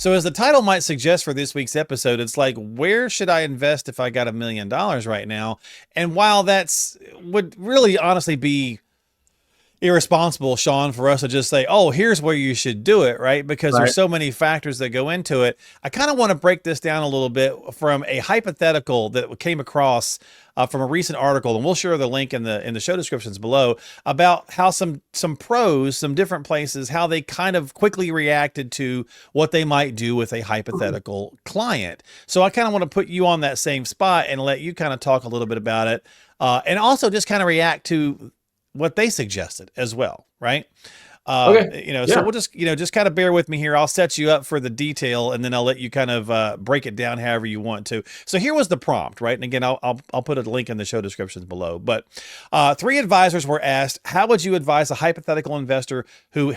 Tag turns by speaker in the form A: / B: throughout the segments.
A: So as the title might suggest for this week's episode, it's like, where should I invest if I got $1 million right now? And while that's would really honestly be irresponsible, Sean, for us to just say, oh, here's where you should do it, right? Because
B: Right.
A: there's so many factors that go into it. I kind of want to break this down a little bit from a hypothetical that came across from a recent article, and we'll share the link in the show descriptions below, about how some pros, some different places, how they kind of quickly reacted to what they might do with a hypothetical client. So I kind of want to put you on that same spot and let you kind of talk a little bit about it, and also just kind of react to what they suggested as well, right?
B: Okay.
A: So
B: Yeah.
A: we'll just kind of bear with me here. I'll set you up for the detail, and then I'll let you kind of break it down however you want to. So here was the prompt, right? And again, I'll put a link in the show descriptions below. But 3 advisors were asked, how would you advise a hypothetical investor who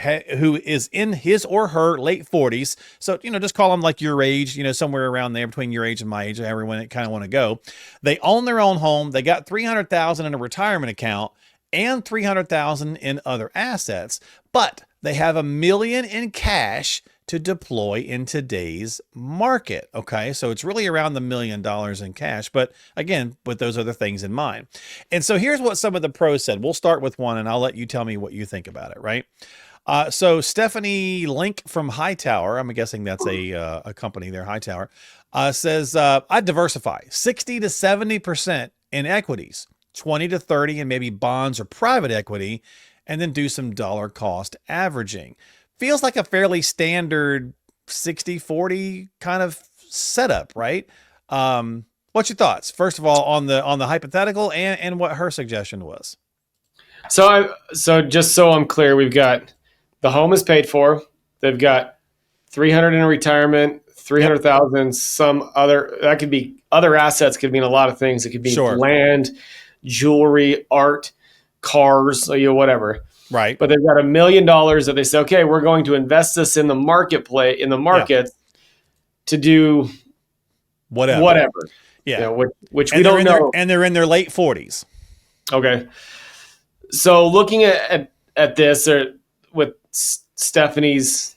A: is in his or her late 40s? So just call them like your age, somewhere around there between your age and my age, however you kind of want to go. They own their own home. They got $300,000 in a retirement account and $300,000 in other assets, but they have $1 million in cash to deploy in today's market. Okay, so it's really around the $1 million in cash, but again, with those other things in mind. And so here's what some of the pros said. We'll start with one, and I'll let you tell me what you think about it. Right. So Stephanie Link from Hightower, I'm guessing that's a company there, Hightower, says I'd diversify 60 to 70% in equities, 20 to 30 and maybe bonds or private equity, and then do some dollar cost averaging. Feels like a fairly standard 60-40 kind of setup, right? What's your thoughts? First of all, on the hypothetical and what her suggestion was.
B: So just so I'm clear, we've got the home is paid for. They've got 300 in retirement, 300,000, some other, that could be other assets, could mean a lot of things. It could be
A: Sure.
B: land, jewelry, art, cars, whatever.
A: Right.
B: But they've got $1 million that they say, okay, we're going to invest this in the marketplace, in the market, to do whatever.
A: Yeah.
B: Which we don't know.
A: And they're in their late 40s.
B: Okay. So looking at this, with Stephanie's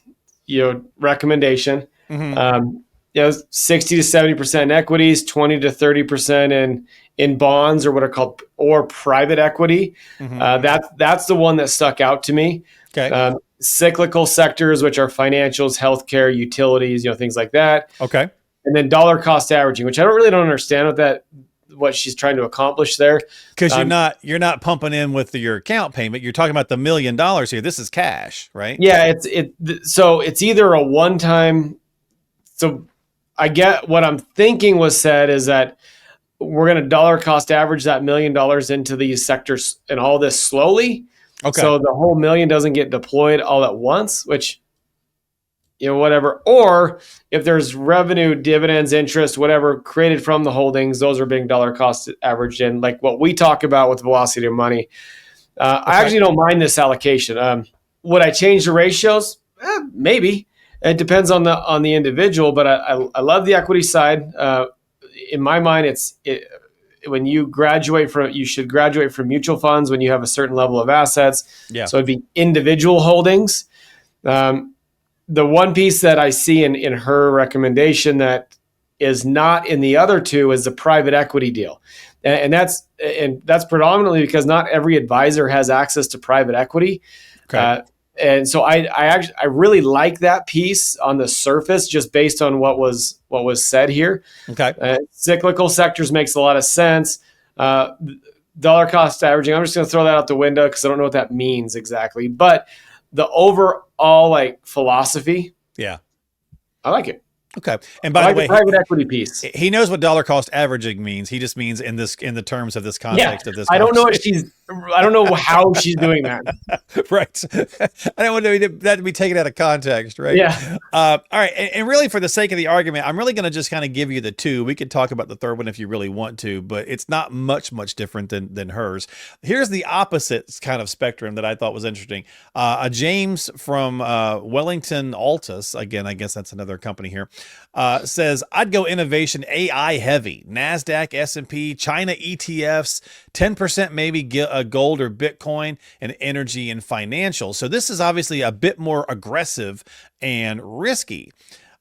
B: recommendation, 60 to 70% in equities, 20 to 30% in bonds, or what are called private equity. That's the one that stuck out to me.
A: Okay.
B: Cyclical sectors, which are financials, healthcare, utilities, things like that.
A: Okay.
B: And then dollar cost averaging, which I don't understand what she's trying to accomplish there.
A: Because you're not pumping in with your account payment. You're talking about the $1 million here. This is cash, right?
B: Yeah. So it's either a one-time. So I get what I'm thinking was said is that we're going to dollar cost average that $1 million into these sectors and all this slowly.
A: Okay.
B: So the whole $1 million doesn't get deployed all at once, which, whatever. Or if there's revenue, dividends, interest, whatever created from the holdings, those are being dollar cost averaged in, like what we talk about with velocity of money. I actually don't mind this allocation. Would I change the ratios? Maybe. It depends on the individual, but I love the equity side. In my mind, when you should graduate from mutual funds when you have a certain level of assets.
A: Yeah.
B: So it'd be individual holdings. The one piece that I see in her recommendation that is not in the other two is the private equity deal. And that's predominantly because not every advisor has access to private equity.
A: Okay.
B: And so I really like that piece on the surface, just based on what was said here.
A: Okay.
B: Cyclical sectors makes a lot of sense. Dollar cost averaging, I'm just going to throw that out the window because I don't know what that means exactly. But the overall philosophy,
A: yeah,
B: I like it.
A: Okay. And by the way,
B: the private equity piece.
A: He knows what dollar cost averaging means. He just means in the terms of this context of this.
B: I don't know how she's doing that.
A: Right. I don't want that to be taken out of context, right?
B: Yeah.
A: All right. And really, for the sake of the argument, I'm really going to just kind of give you the two. We could talk about the third one if you really want to, but it's not much different than hers. Here's the opposite kind of spectrum that I thought was interesting. James from Wellington Altus, again, I guess that's another company here, says, I'd go innovation AI heavy, NASDAQ, S&P, China ETFs, 10% maybe gold or Bitcoin, and energy and financial. So this is obviously a bit more aggressive and risky.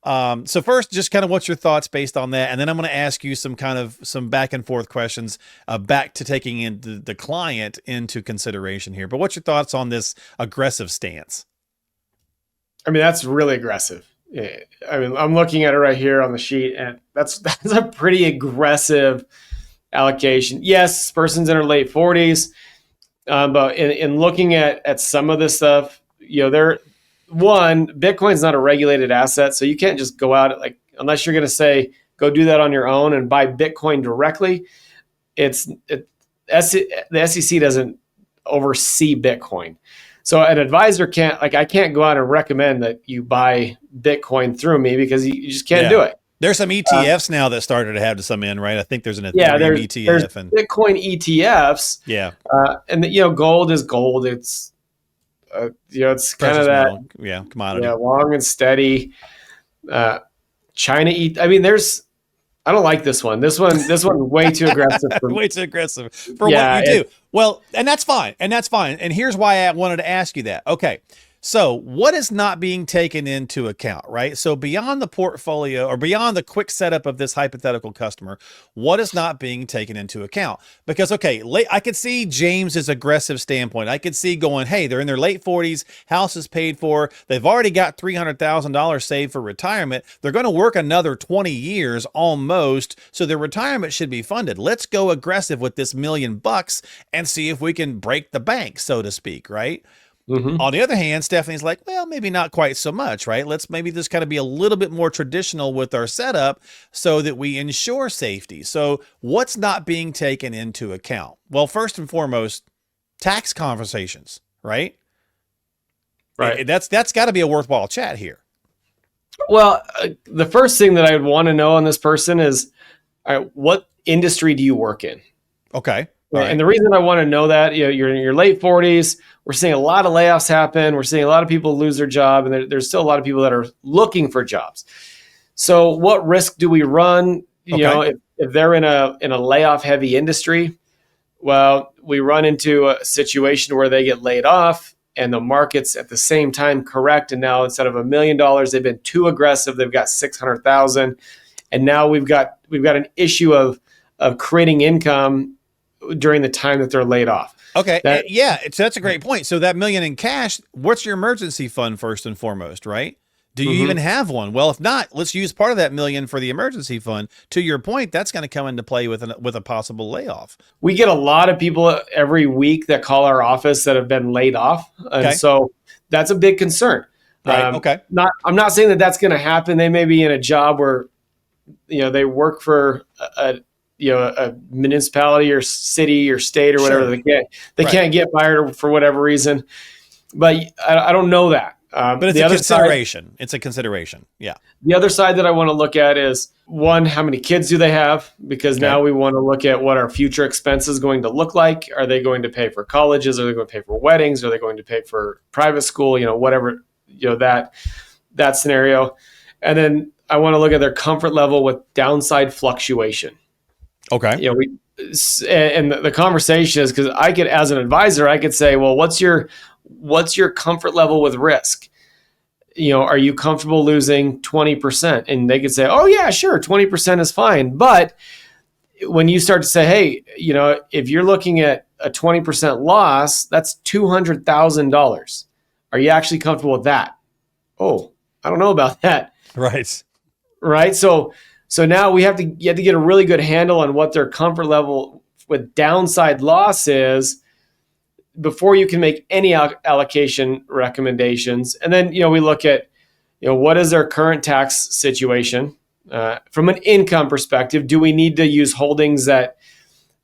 A: So first, just kind of what's your thoughts based on that, and then I'm going to ask you some back and forth questions back to taking in the client into consideration here. But what's your thoughts on this aggressive stance?
B: I mean, that's really aggressive. Yeah. I mean, I'm looking at it right here on the sheet, and that's a pretty aggressive allocation. Yes, this person's in her late 40s, but in looking at some of this stuff, they're one, Bitcoin's not a regulated asset, so you can't just go out unless you're going to say go do that on your own and buy Bitcoin directly. The SEC doesn't oversee Bitcoin. So an advisor can't, I can't go out and recommend that you buy Bitcoin through me because you just can't do it.
A: There's some ETFs now that started to have some in, right? I think there's an
B: Ethereum
A: ETF.
B: There's Bitcoin ETFs.
A: Yeah.
B: And gold is gold. It's, it's kind of that
A: commodity.
B: Yeah, long and steady. China I mean, I don't like this one. This one way too aggressive.
A: Way too aggressive for what you do. Well, and that's fine. And here's why I wanted to ask you that. Okay. So what is not being taken into account, right? So beyond the portfolio or beyond the quick setup of this hypothetical customer, what is not being taken into account? Because, okay, I could see James's aggressive standpoint. I could see going, hey, they're in their late 40s, house is paid for, they've already got $300,000 saved for retirement. They're going to work another 20 years almost, so their retirement should be funded. Let's go aggressive with this $1 million and see if we can break the bank, so to speak, right? Mm-hmm. On the other hand, Stephanie's like, well, maybe not quite so much, right? Let's maybe just kind of be a little bit more traditional with our setup so that we ensure safety. So what's not being taken into account? Well, first and foremost, tax conversations, right? Right. That's got to be a worthwhile chat here.
B: Well, the first thing that I would want to know on this person is, all right, what industry do you work in?
A: Okay.
B: Right. And the reason I want to know that, you're in your late 40s. We're seeing a lot of layoffs happen. We're seeing a lot of people lose their job, and there's still a lot of people that are looking for jobs. So, what risk do we run? If they're in a layoff heavy industry, well, we run into a situation where they get laid off, and the market's at the same time correct. And now instead of $1 million, they've been too aggressive. They've got 600,000, and now we've got an issue of creating income during the time that they're laid off.
A: Okay. That's a great point. So that $1 million in cash, what's your emergency fund first and foremost, right? Do you even have one? Well, if not, let's use part of that $1 million for the emergency fund. To your point, that's going to come into play with a possible layoff.
B: We get a lot of people every week that call our office that have been laid off. And so that's a big concern.
A: Right. Okay.
B: I'm not saying that that's going to happen. They may be in a job where, they work for a municipality or city or state or whatever. They can't get fired for whatever reason, but I don't know that.
A: But it's a consideration. It's a consideration. Yeah.
B: The other side that I want to look at is, one, how many kids do they have? Because now we want to look at what our future expense is going to look like. Are they going to pay for colleges? Are they going to pay for weddings? Are they going to pay for private school? Whatever, that scenario. And then I want to look at their comfort level with downside fluctuation.
A: Okay.
B: And the conversation is, because I could, as an advisor, I could say, well, what's your comfort level with risk? Are you comfortable losing 20%? And they could say, oh yeah, sure, 20% is fine. But when you start to say, hey, if you're looking at a 20% loss, that's $200,000. Are you actually comfortable with that? Oh, I don't know about that.
A: Right.
B: Right. So now you have to get a really good handle on what their comfort level with downside loss is before you can make any allocation recommendations. And then, we look at, what is their current tax situation from an income perspective? Do we need to use holdings that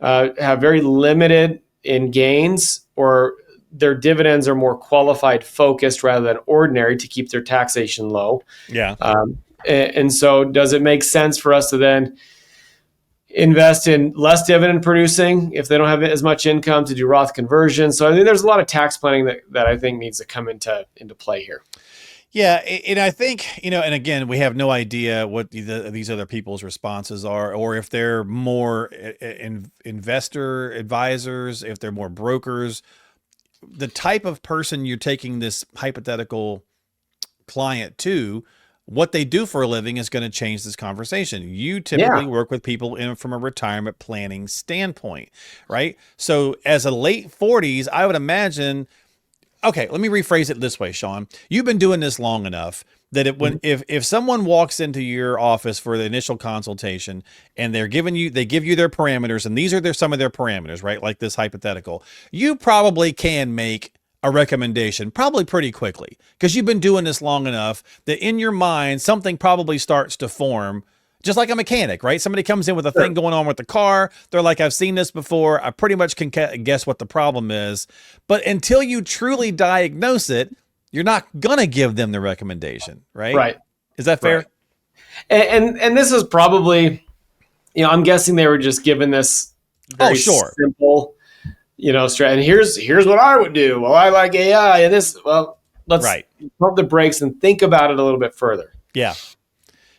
B: have very limited in gains, or their dividends are more qualified focused rather than ordinary to keep their taxation low?
A: Yeah.
B: And so does it make sense for us to then invest in less dividend producing if they don't have as much income, to do Roth conversion? So I think there's a lot of tax planning that I think needs to come into play here.
A: Yeah. And I think, and again, we have no idea what these other people's responses are, or if they're more investor advisors, if they're more brokers. The type of person you're taking this hypothetical client to, what they do for a living is going to change this conversation. You
B: Yeah.
A: typically work with people from a retirement planning standpoint, right? So as a late 40s, I would imagine, okay, let me rephrase it this way, Sean. You've been doing this long enough that if someone walks into your office for the initial consultation and they give you their parameters, and these are some of their parameters, right? Like this hypothetical, you probably can make a recommendation probably pretty quickly because you've been doing this long enough that in your mind, something probably starts to form. Just like a mechanic, right? Somebody comes in with a thing going on with the car. They're like, I've seen this before. I pretty much can guess what the problem is. But until you truly diagnose it, you're not going to give them the recommendation, right?
B: Right.
A: Is that fair?
B: Right. And this is probably, I'm guessing they were just given this very simple, strategy. And here's what I would do. Well, I like AI and this, let's pump the brakes and think about it a little bit further.
A: Yeah.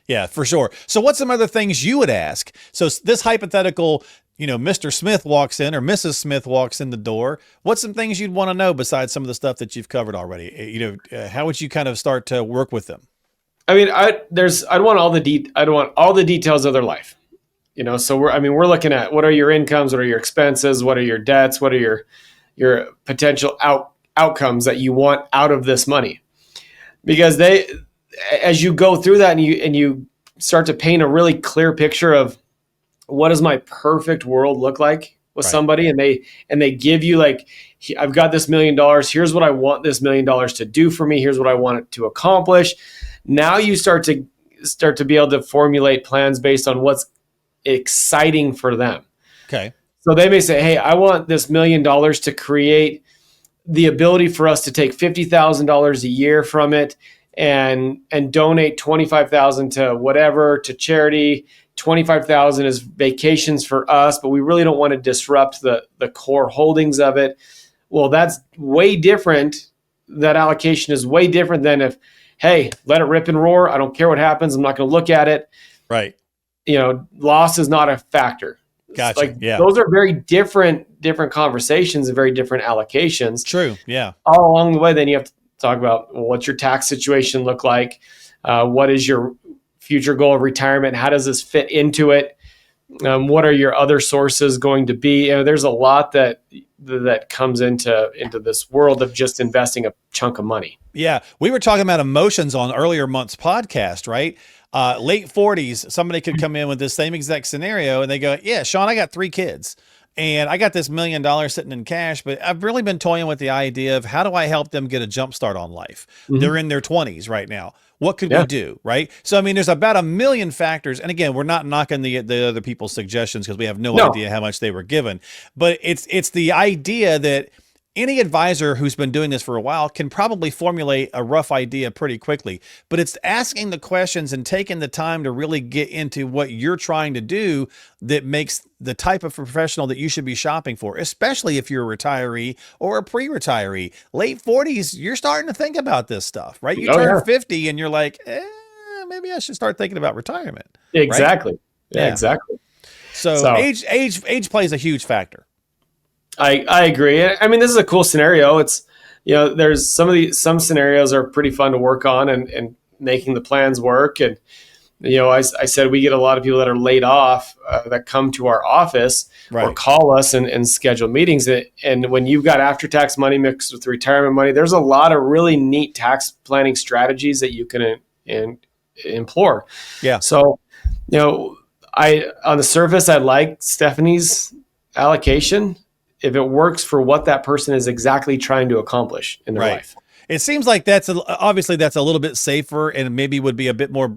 A: Yeah, for sure. So what's some other things you would ask? So this hypothetical, Mr. Smith walks in or Mrs. Smith walks in the door. What's some things you'd want to know besides some of the stuff that you've covered already? How would you kind of start to work with them?
B: I mean, I'd want all the details of their life. So we're looking at what are your incomes, what are your expenses, what are your debts, what are your potential outcomes that you want out of this money, because as you go through that and you start to paint a really clear picture of what does my perfect world look like with somebody, and they give you like, I've got this $1 million. Here's what I want this $1 million to do for me. Here's what I want it to accomplish. Now you start to be able to formulate plans based on what's exciting for them.
A: Okay.
B: So they may say, hey, I want this $1 million to create the ability for us to take $50,000 a year from it and donate 25,000 to whatever, to charity. 25,000 is vacations for us, but we really don't want to disrupt the core holdings of it. Well, that's way different. That allocation is way different than if, hey, let it rip and roar. I don't care what happens. I'm not going to look at it.
A: Right.
B: Loss is not a factor.
A: Gotcha. Yeah.
B: Those are very different conversations and very different allocations.
A: True. Yeah.
B: All along the way, then you have to talk about, well, what's your tax situation look like? What is your future goal of retirement? How does this fit into it? What are your other sources going to be? There's a lot that comes into this world of just investing a chunk of money.
A: Yeah. We were talking about emotions on earlier month's podcast, right? Late 40s, somebody could come in with this same exact scenario and they go, yeah, Sean, I got 3 kids. And I got this $1 million sitting in cash, but I've really been toying with the idea of how do I help them get a jump start on life? Mm-hmm. They're in their 20s right now. What could we do? Right. So, I mean, there's about 1 million factors. And again, we're not knocking the other people's suggestions because we have no idea how much they were given. But it's the idea that any advisor who's been doing this for a while can probably formulate a rough idea pretty quickly, but it's asking the questions and taking the time to really get into what you're trying to do that makes the type of professional that you should be shopping for, especially if you're a retiree or a pre-retiree. Late 40s, you're starting to think about this stuff, right? You turn 50 and you're like, maybe I should start thinking about retirement.
B: Exactly.
A: Right?
B: Yeah, exactly.
A: So age plays a huge factor.
B: I agree. I mean, this is a cool scenario. It's, there's some scenarios are pretty fun to work on and making the plans work. And, I said, we get a lot of people that are laid off that come to our office or call us and schedule meetings. And when you've got after-tax money mixed with retirement money, there's a lot of really neat tax planning strategies that you can implore.
A: Yeah.
B: So, on the surface, I like Stephanie's allocation if it works for what that person is exactly trying to accomplish in their life.
A: It seems like obviously that's a little bit safer and maybe would be a bit more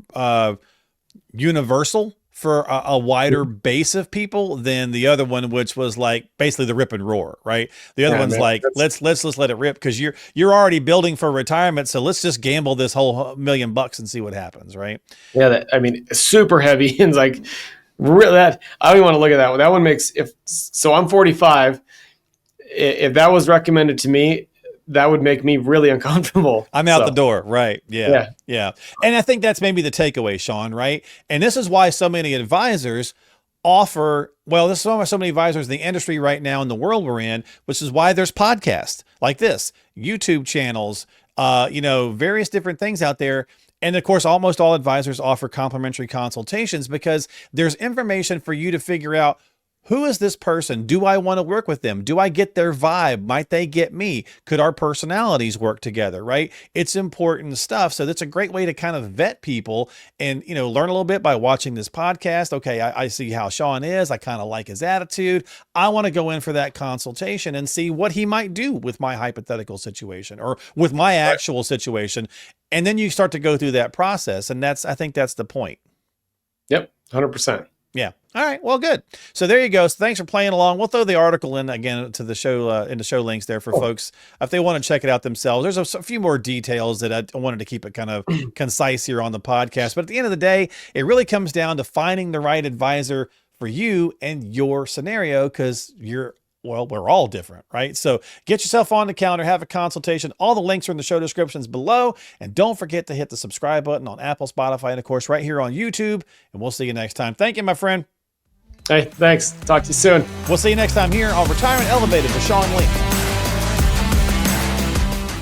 A: universal for a wider base of people than the other one, which was like basically the rip and roar, right? The other one's like, let's let it rip because you're already building for retirement. So let's just gamble this whole $1 million and see what happens, right?
B: Yeah. Super heavy. And like, really, that I don't even want to look at that one. That one makes, I'm 45. If that was recommended to me, that would make me really uncomfortable.
A: I'm out the door. Right. Yeah. And I think that's maybe the takeaway, Sean, right? And this is why so many advisors this is why so many advisors in the industry right now in the world we're in, which is why there's podcasts like this, YouTube channels, various different things out there. And of course, almost all advisors offer complimentary consultations because there's information for you to figure out, who is this person? Do I want to work with them? Do I get their vibe? Might they get me? Could our personalities work together, right? It's important stuff. So that's a great way to kind of vet people and, learn a little bit by watching this podcast. Okay, I see how Sean is. I kind of like his attitude. I want to go in for that consultation and see what he might do with my hypothetical situation or with my actual situation. And then you start to go through that process. And I think that's the point.
B: Yep, 100%.
A: Yeah. All right. Well, good. So there you go. So thanks for playing along. We'll throw the article in again to the show, in the show links there for folks if they want to check it out themselves. There's a few more details that I wanted to keep it kind of concise here on the podcast. But at the end of the day, it really comes down to finding the right advisor for you and your scenario, because we're all different, right? So get yourself on the calendar, have a consultation. All the links are in the show descriptions below. And don't forget to hit the subscribe button on Apple, Spotify, and of course, right here on YouTube. And we'll see you next time. Thank you, my friend.
B: Hey, thanks. Talk to you soon.
A: We'll see you next time here on Retirement Elevated with Sean Lee.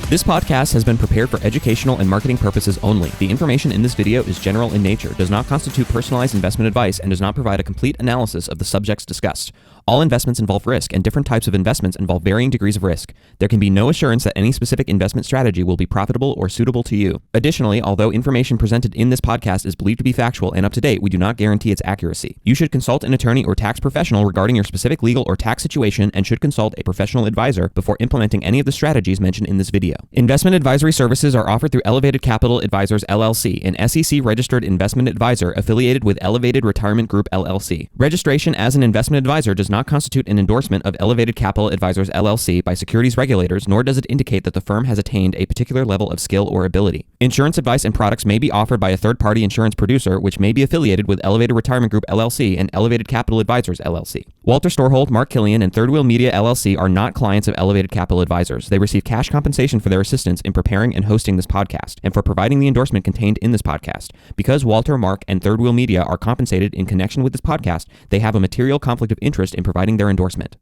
C: This podcast has been prepared for educational and marketing purposes only. The information in this video is general in nature, does not constitute personalized investment advice, and does not provide a complete analysis of the subjects discussed. All investments involve risk, and different types of investments involve varying degrees of risk. There can be no assurance that any specific investment strategy will be profitable or suitable to you. Additionally, although information presented in this podcast is believed to be factual and up to date, we do not guarantee its accuracy. You should consult an attorney or tax professional regarding your specific legal or tax situation and should consult a professional advisor before implementing any of the strategies mentioned in this video. Investment advisory services are offered through Elevated Capital Advisors LLC, an SEC-registered investment advisor affiliated with Elevated Retirement Group LLC. Registration as an investment advisor does not constitute an endorsement of Elevated Capital Advisors LLC by securities regulators, nor does it indicate that the firm has attained a particular level of skill or ability. Insurance advice and products may be offered by a third-party insurance producer, which may be affiliated with Elevated Retirement Group LLC and Elevated Capital Advisors LLC. Walter Storholt, Mark Killian, and Third Wheel Media LLC are not clients of Elevated Capital Advisors. They receive cash compensation for their assistance in preparing and hosting this podcast, and for providing the endorsement contained in this podcast. Because Walter, Mark, and Third Wheel Media are compensated in connection with this podcast, they have a material conflict of interest in providing their endorsement.